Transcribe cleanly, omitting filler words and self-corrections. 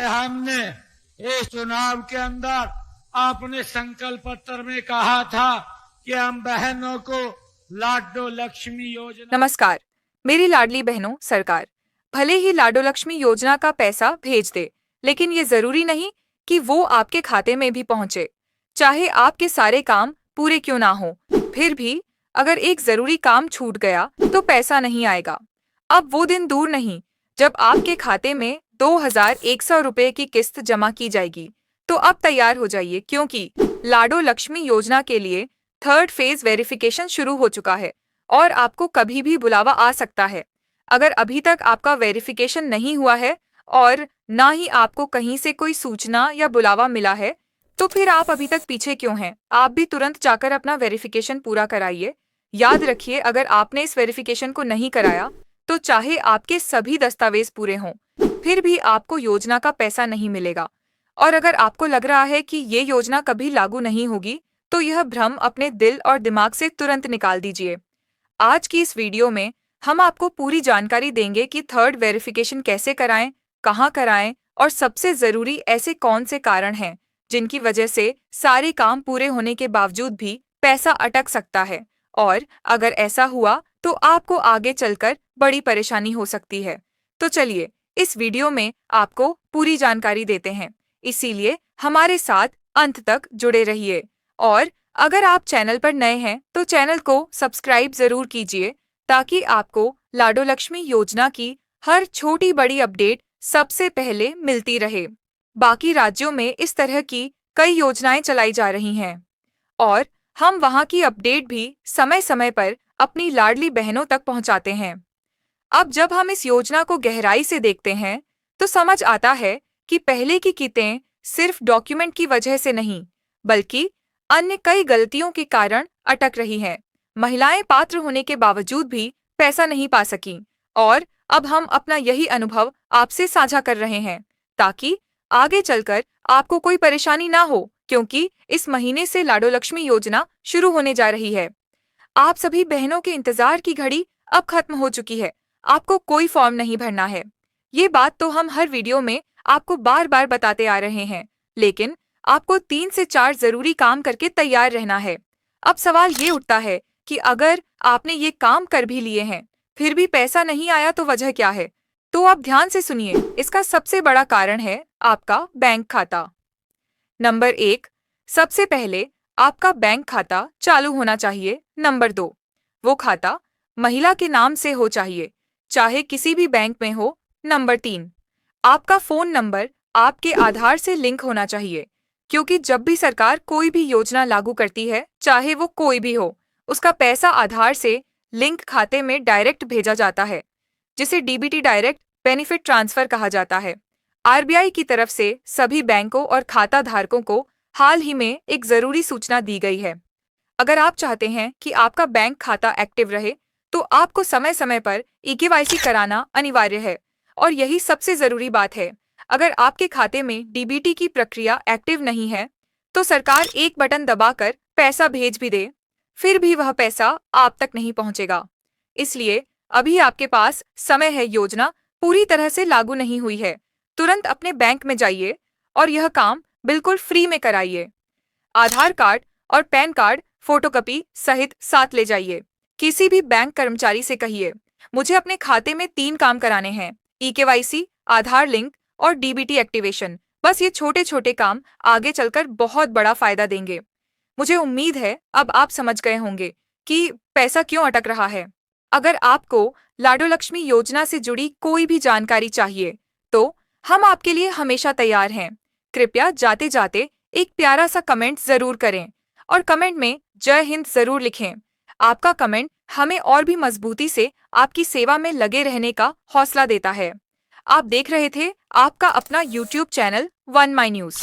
हमने इस चुनाव के अंदर अपने संकल्प पत्र में कहा था कि हम बहनों को लाडो लक्ष्मी योजना। नमस्कार, मेरी लाडली बहनों, सरकार भले ही लाडो लक्ष्मी योजना का पैसा भेज दे, लेकिन ये जरूरी नहीं कि वो आपके खाते में भी पहुंचे। चाहे आपके सारे काम पूरे क्यों ना हो, फिर भी अगर एक जरूरी काम छूट गया तो पैसा नहीं आएगा। अब वो दिन दूर नहीं जब आपके खाते में 2100 रुपए की किस्त जमा की जाएगी। तो अब तैयार हो जाइए, क्योंकि लाडो लक्ष्मी योजना के लिए थर्ड फेज वेरिफिकेशन शुरू हो चुका है और आपको कभी भी बुलावा आ सकता है। अगर अभी तक आपका वेरिफिकेशन नहीं हुआ है और ना ही आपको कहीं से कोई सूचना या बुलावा मिला है, तो फिर आप अभी तक पीछे क्यों हैं? आप भी तुरंत जाकर अपना वेरिफिकेशन पूरा कराइए। याद रखिए, अगर आपने इस वेरिफिकेशन को नहीं कराया तो चाहे आपके सभी दस्तावेज पूरे हों, फिर भी आपको योजना का पैसा नहीं मिलेगा। और अगर आपको लग रहा है कि ये योजना कभी लागू नहीं होगी, तो यह भ्रम अपने दिल और दिमाग से तुरंत निकाल दीजिए। आज की इस वीडियो में हम आपको पूरी जानकारी देंगे कि थर्ड वेरिफिकेशन कैसे कराएं, कहां कराएं और सबसे जरूरी ऐसे कौन से कारण हैं जिनकी वजह से सारे काम पूरे होने के बावजूद भी पैसा अटक सकता है, और अगर ऐसा हुआ तो आपको आगे चलकर बड़ी परेशानी हो सकती है। तो चलिए इस वीडियो में आपको पूरी जानकारी देते हैं, इसीलिए हमारे साथ अंत तक जुड़े रहिए। और अगर आप चैनल पर नए हैं तो चैनल को सब्सक्राइब जरूर कीजिए, ताकि आपको लाडो लक्ष्मी योजना की हर छोटी बड़ी अपडेट सबसे पहले मिलती रहे। बाकी राज्यों में इस तरह की कई योजनाएं चलाई जा रही हैं और हम वहां की अपडेट भी समय समय पर अपनी लाडली बहनों तक पहुंचाते हैं। अब जब हम इस योजना को गहराई से देखते हैं तो समझ आता है कि पहले की कितें सिर्फ डॉक्यूमेंट की वजह से नहीं, बल्कि अन्य कई गलतियों के कारण अटक रही हैं। महिलाएं पात्र होने के बावजूद भी पैसा नहीं पा सकीं, और अब हम अपना यही अनुभव आपसे साझा कर रहे हैं, ताकि आगे चलकर आपको कोई परेशानी ना हो, क्योंकि इस महीने से लाडो लक्ष्मी योजना शुरू होने जा रही है। आप सभी बहनों के इंतजार की घड़ी अब खत्म हो चुकी है। आपको कोई फॉर्म नहीं भरना है। ये बात तो हम हर वीडियो में आपको बार बार बताते आ रहे हैं, लेकिन आपको 3 से 4 जरूरी काम करके तैयार रहना है। अब सवाल ये उठता है कि अगर आपने ये काम कर भी लिए हैं, फिर भी पैसा नहीं आया तो वजह क्या है? तो आप ध्यान से सुनिए। इसका सबसे बड़ा कारण है आपका बैंक खाता। नंबर 1, सबसे पहले आपका बैंक खाता चालू होना चाहिए। नंबर 2, वो खाता महिला के नाम से हो चाहिए, चाहे किसी भी बैंक में हो। नंबर 3, आपका फोन नंबर आपके आधार से लिंक होना चाहिए, क्योंकि जब भी सरकार कोई भी योजना लागू करती है, चाहे वो कोई भी हो, उसका पैसा आधार से लिंक खाते में डायरेक्ट भेजा जाता है, जिसे डीबीटी डायरेक्ट बेनिफिट ट्रांसफर कहा जाता है। आरबीआई की तरफ से सभी बैंकों और खाता धारकों को हाल ही में एक जरूरी सूचना दी गई है। अगर आप चाहते हैं कि आपका बैंक खाता एक्टिव रहे, तो आपको समय समय पर ईकेवाईसी कराना अनिवार्य है, और यही सबसे जरूरी बात है। अगर आपके खाते में डीबीटी की प्रक्रिया एक्टिव नहीं है, तो सरकार एक बटन दबाकर पैसा भेज भी दे, फिर भी वह पैसा आप तक नहीं पहुंचेगा। इसलिए अभी आपके पास समय है। योजना पूरी तरह से लागू नहीं हुई है। तुरंत अपने बैंक में जाइए और यह काम बिल्कुल फ्री में कराइए। आधार कार्ड और पैन कार्ड फोटोकॉपी सहित साथ ले जाइए। किसी भी बैंक कर्मचारी से कहिए, मुझे अपने खाते में 3 काम कराने हैं: ईकेवाईसी, आधार लिंक और डीबीटी एक्टिवेशन। बस ये छोटे छोटे काम आगे चलकर बहुत बड़ा फायदा देंगे। मुझे उम्मीद है अब आप समझ गए होंगे कि पैसा क्यों अटक रहा है। अगर आपको लाडो लक्ष्मी योजना से जुड़ी कोई भी जानकारी चाहिए, तो हम आपके लिए हमेशा तैयार हैं। कृपया जाते जाते एक प्यारा सा कमेंट जरूर करें, और कमेंट में जय हिंद जरूर लिखें। आपका कमेंट हमें और भी मजबूती से आपकी सेवा में लगे रहने का हौसला देता है। आप देख रहे थे आपका अपना YouTube चैनल वन माई न्यूज।